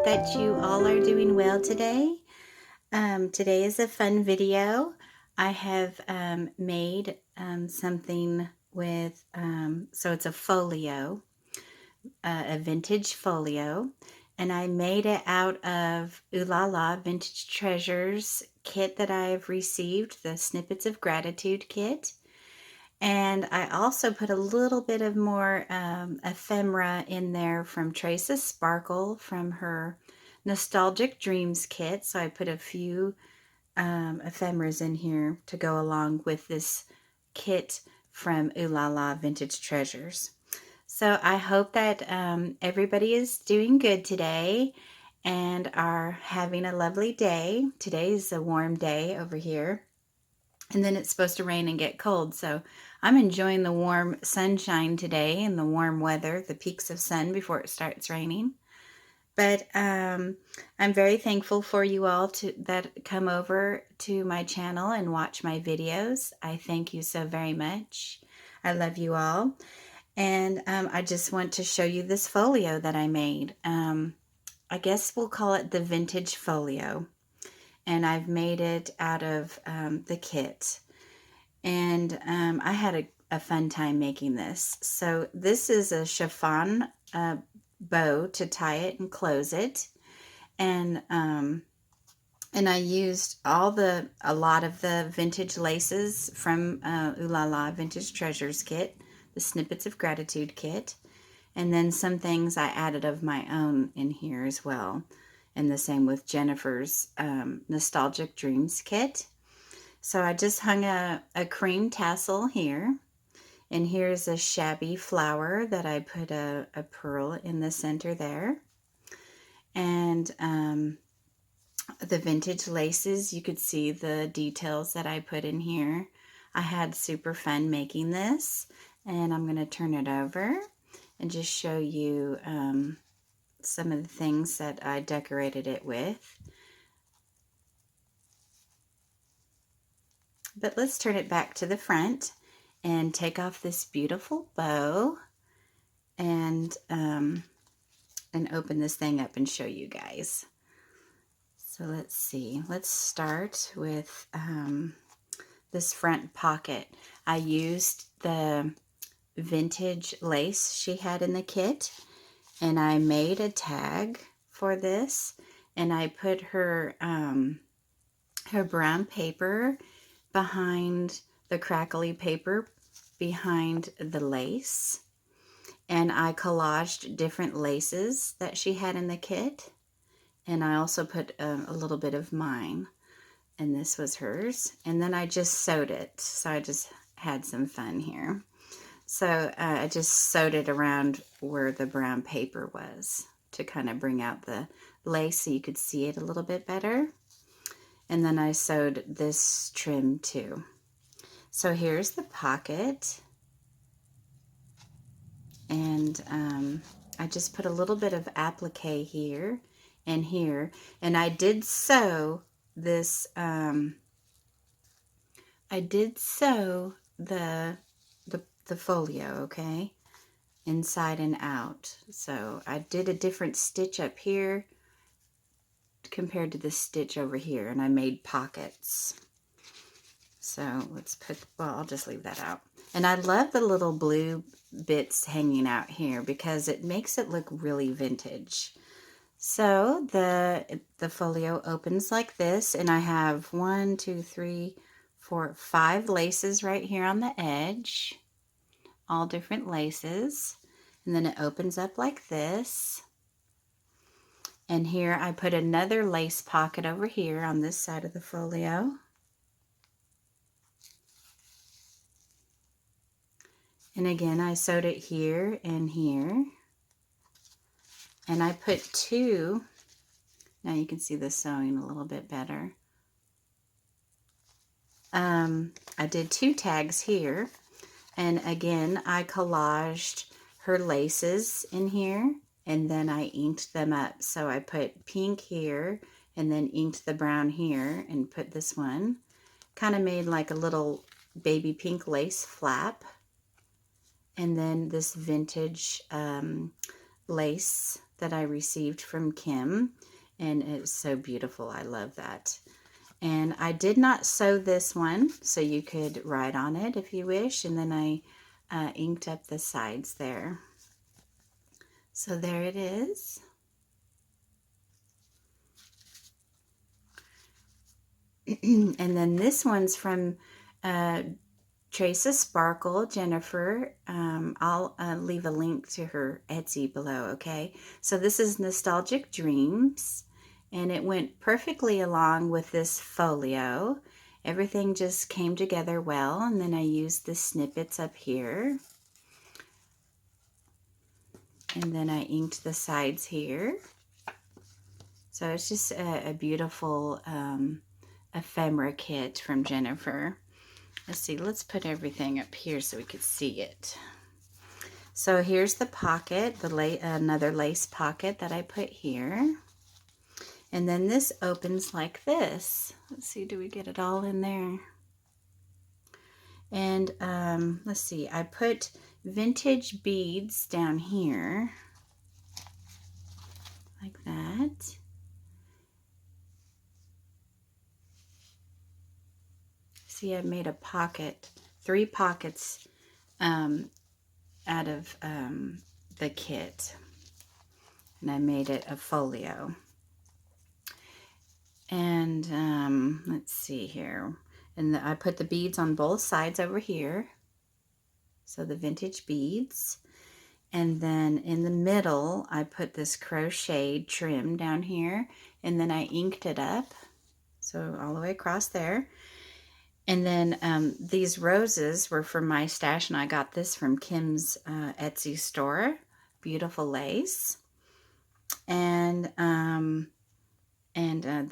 hope that you all are doing well today. Today is a fun video. I have made something with, so it's a folio, a vintage folio, and I made it out of Ooh La La Vintage Treasures kit that I've received, the Snippets of Gratitude kit. And I also put a little bit of more ephemera in there from Trace's Sparkle from her Nostalgic Dreams kit. So I put a few ephemeras in here to go along with this kit from Ooh La La Vintage Treasures. So I hope that everybody is doing good today and are having a lovely day. Today is a warm day over here. And then it's supposed to rain and get cold. So I'm enjoying the warm sunshine today and the warm weather, the peaks of sun before it starts raining. But I'm very thankful for you all that come over to my channel and watch my videos. I thank you so very much. I love you all. And I just want to show you this folio that I made. I guess we'll call it the vintage folio. And I've made it out of the kit. And I had a fun time making this. So this is a chiffon bow to tie it and close it. And I used a lot of the vintage laces from Ooh La La Vintage Treasures kit, the Snippets of Gratitude kit. And then some things I added of my own in here as well. And the same with Jenifers Nostalgic Dreams kit. So I just hung a cream tassel here. And here's a shabby flower that I put a pearl in the center there. And the vintage laces, you could see the details that I put in here. I had super fun making this. And I'm going to turn it over and just show you some of the things that I decorated it with. But let's turn it back to the front and take off this beautiful bow and open this thing up and show you guys. So let's see. Let's start with this front pocket. I used the vintage lace she had in the kit, and I made a tag for this, and I put her her brown paper behind the crackly paper behind the lace, and I collaged different laces that she had in the kit, and I also put a little bit of mine, and this was hers, and then I just sewed it. So I just had some fun here. So I just sewed it around where the brown paper was to kind of bring out the lace so you could see it a little bit better. And then I sewed this trim too. So here's the pocket. And I just put a little bit of applique here and here. And I did sew this, I did sew the folio, okay, inside and out. So I did a different stitch up here compared to the stitch over here, and I made pockets. So let's put, well, I'll just leave that out. And I love the little blue bits hanging out here because it makes it look really vintage. So the folio opens like this, and I have 1, 2, 3, 4, 5 laces right here on the edge. All different laces, and then it opens up like this. And here I put another lace pocket over here on this side of the folio. And again, I sewed it here and here. And I put 2, now you can see the sewing a little bit better. I did 2 tags here. And again, I collaged her laces in here, and then I inked them up. So I put pink here, and then inked the brown here, and put this one. Kind of made like a little baby pink lace flap. And then this vintage lace that I received from Kim, and it's so beautiful. I love that. And I did not sew this one, so you could write on it if you wish, and then I inked up the sides there. So there it is. And then this one's from Trace a Sparkle, Jennifer. I'll leave a link to her Etsy below, okay? So this is Nostalgic Dreams, and it went perfectly along with this folio. Everything just came together well, and then I used the snippets up here. And then I inked the sides here. So it's just a beautiful ephemera kit from Jennifer. Let's see, let's put everything up here so we could see it. So here's the pocket, another lace pocket that I put here. And then this opens like this. Let's see, do we get it all in there? And let's see, I put vintage beads down here, like that. See, I made a pocket, 3 pockets out of the kit, and I made it a folio. And let's see here, and I put the beads on both sides over here, so the vintage beads. And then in the middle, I put this crocheted trim down here, and then I inked it up, so all the way across there. And then these roses were from my stash, and I got this from Kim's Etsy store. Beautiful lace. And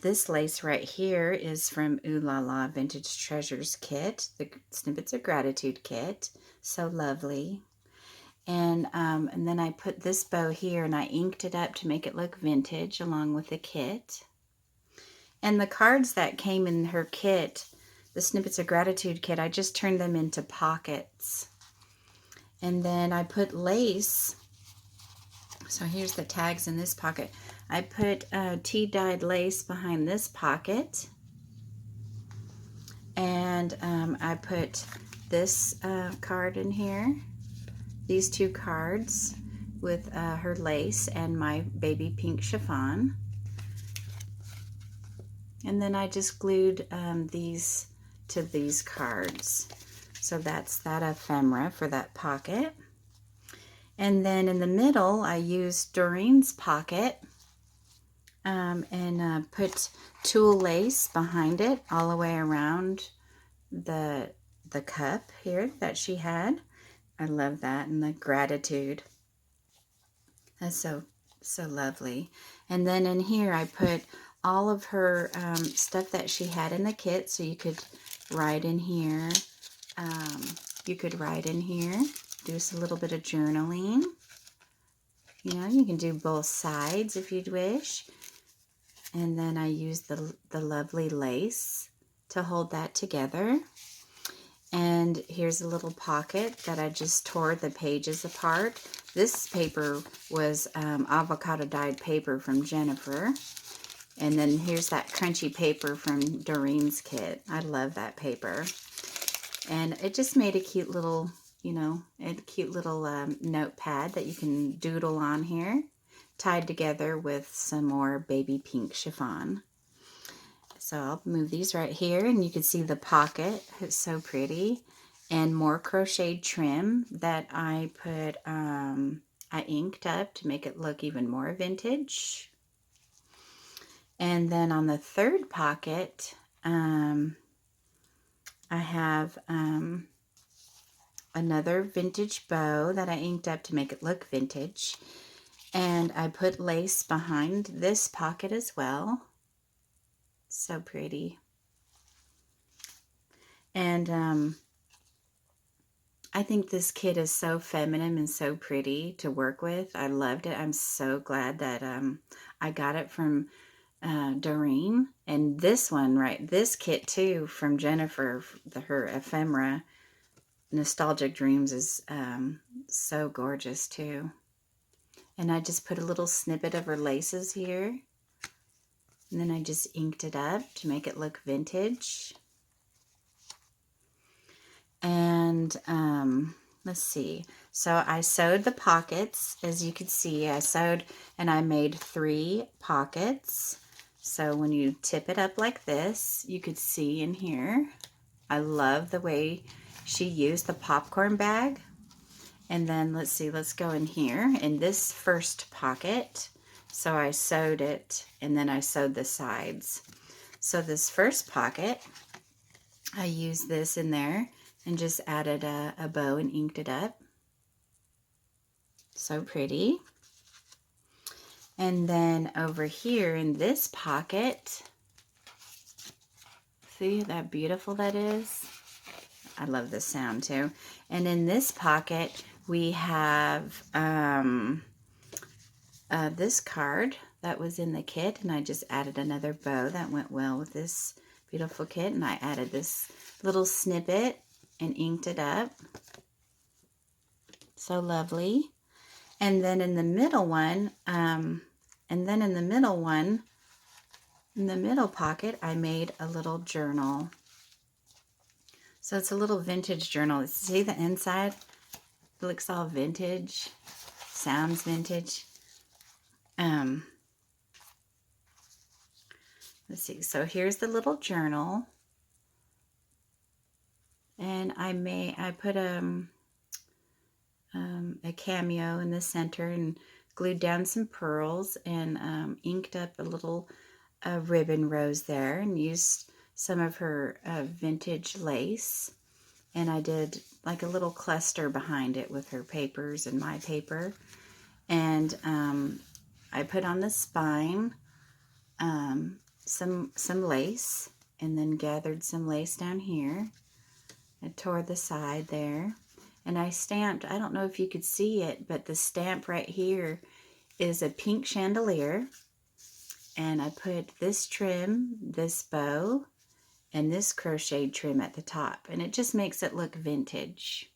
this lace right here is from Ooh La La Vintage Treasures Kit, the Snippets of Gratitude Kit. So lovely. And then I put this bow here, and I inked it up to make it look vintage along with the kit. And the cards that came in her kit, the Snippets of Gratitude kit, I just turned them into pockets. And then I put lace. So here's the tags in this pocket. I put tea-dyed lace behind this pocket. And I put this card in here. These 2 cards with her lace and my baby pink chiffon. And then I just glued these to these cards. So that's that ephemera for that pocket. And then in the middle, I used Doreen's pocket and put tulle lace behind it all the way around the cup here that she had. I love that, and the gratitude. That's so lovely. And then in here, I put all of her stuff that she had in the kit, so you could write in here. You could write in here, do a little bit of journaling. You know, you can do both sides if you'd wish. And then I used the lovely lace to hold that together. And here's a little pocket that I just tore the pages apart. This paper was avocado dyed paper from Jennifer. And then here's that crunchy paper from Doreen's kit. I love that paper. And it just made a cute little, you know, notepad that you can doodle on here, tied together with some more baby pink chiffon. So I'll move these right here, and you can see the pocket. It's so pretty. And more crocheted trim that I put, I inked up to make it look even more vintage. And then on the third pocket, I have another vintage bow that I inked up to make it look vintage. And I put lace behind this pocket as well. So pretty. And I think this kit is so feminine and so pretty to work with. I loved it. I'm so glad that I got it from Doreen. And this one, right, this kit too from Jennifer, her ephemera Nostalgic Dreams, is so gorgeous too. And I just put a little snippet of her laces here. And then I just inked it up to make it look vintage. And let's see. So I sewed the pockets. As you can see, I sewed and I made 3 pockets. So when you tip it up like this, you could see in here. I love the way she used the popcorn bag. And then let's see, let's go in here in this first pocket. So I sewed it and then I sewed the sides. So this first pocket, I used this in there and just added a bow and inked it up. So pretty. And then over here in this pocket, see how beautiful that is? I love this sound too. And in this pocket, we have this card that was in the kit, and I just added another bow that went well with this beautiful kit, and I added this little snippet and inked it up. So lovely. And then in the middle one, in the middle pocket, I made a little journal. So it's a little vintage journal. See the inside? It looks all vintage, sounds vintage. Let's see. So here's the little journal, and I put a cameo in the center and glued down some pearls and inked up a little ribbon rose there and used some of her vintage lace. And I did like a little cluster behind it with her papers and my paper. And I put on the spine some lace, and then gathered some lace down here. I tore the side there. And I stamped, I don't know if you could see it, but the stamp right here is a pink chandelier. And I put this trim, this bow, and this crocheted trim at the top. And it just makes it look vintage.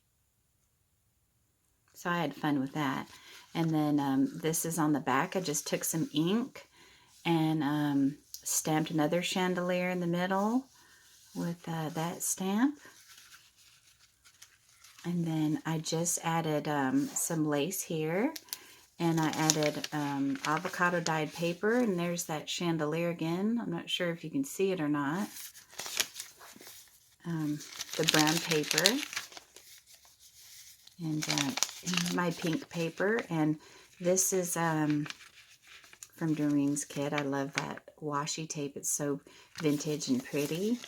So I had fun with that. And then this is on the back. I just took some ink and stamped another chandelier in the middle with that stamp. And then I just added some lace here. And I added avocado dyed paper. And there's that chandelier again. I'm not sure if you can see it or not. The brown paper. And my pink paper. And this is from Doreen's kit. I love that washi tape. It's so vintage and pretty.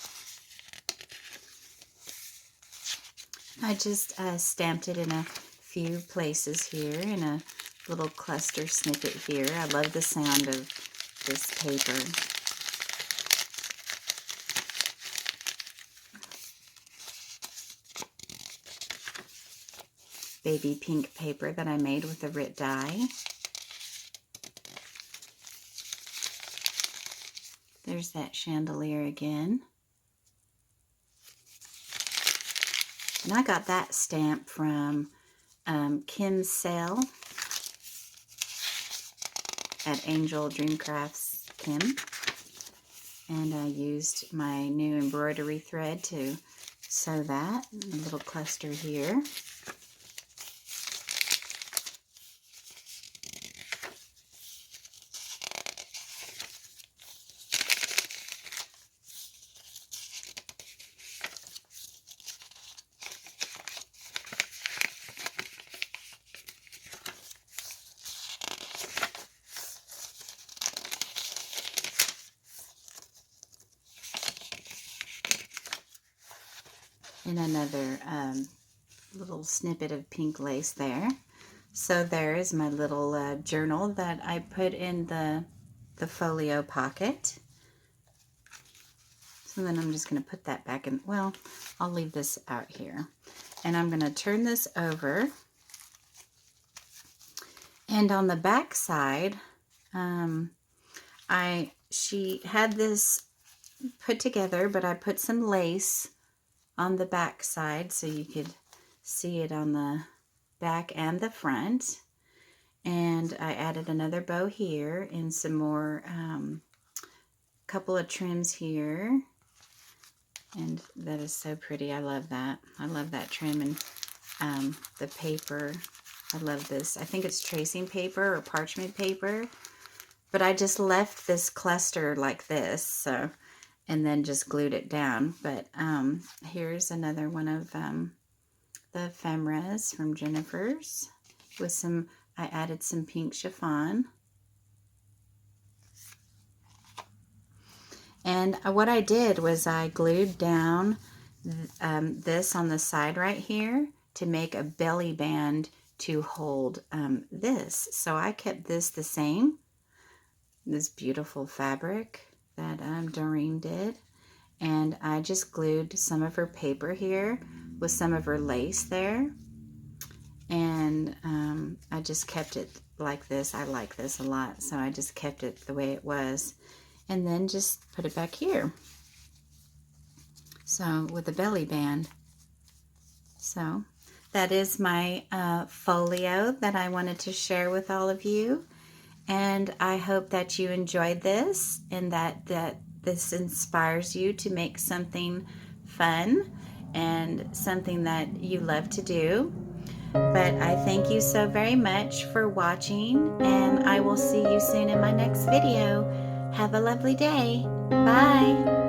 I just stamped it in a few places here, in a little cluster snippet here. I love the sound of this paper. Baby pink paper that I made with a Rit dye. There's that chandelier again. And I got that stamp from Kim's sale at Angel Dreamcrafts Kim. And I used my new embroidery thread to sew that. A little cluster here. And another little snippet of pink lace there. So there is my little journal that I put in the folio pocket. So then I'm just going to put that back in. Well, I'll leave this out here. And I'm going to turn this over. And on the back side, she had this put together, but I put some lace on the back side so you could see it on the back and the front. And I added another bow here and some more, couple of trims here. And that is so pretty. I love that. I love that trim and the paper. I love this. I think it's tracing paper or parchment paper. But I just left this cluster like this, so, and then just glued it down. But here's another one of the ephemeras from Jenifers with some, I added some pink chiffon. And what I did was I glued down this on the side right here to make a belly band to hold this. So I kept this the same, this beautiful fabric that Doreen did. And I just glued some of her paper here with some of her lace there. And I just kept it like this. I like this a lot, so I just kept it the way it was. And then just put it back here. So with the belly band. So that is my folio that I wanted to share with all of you. And I hope that you enjoyed this and that this inspires you to make something fun and something that you love to do. But I thank you so very much for watching, and I will see you soon in my next video. Have a lovely day. Bye.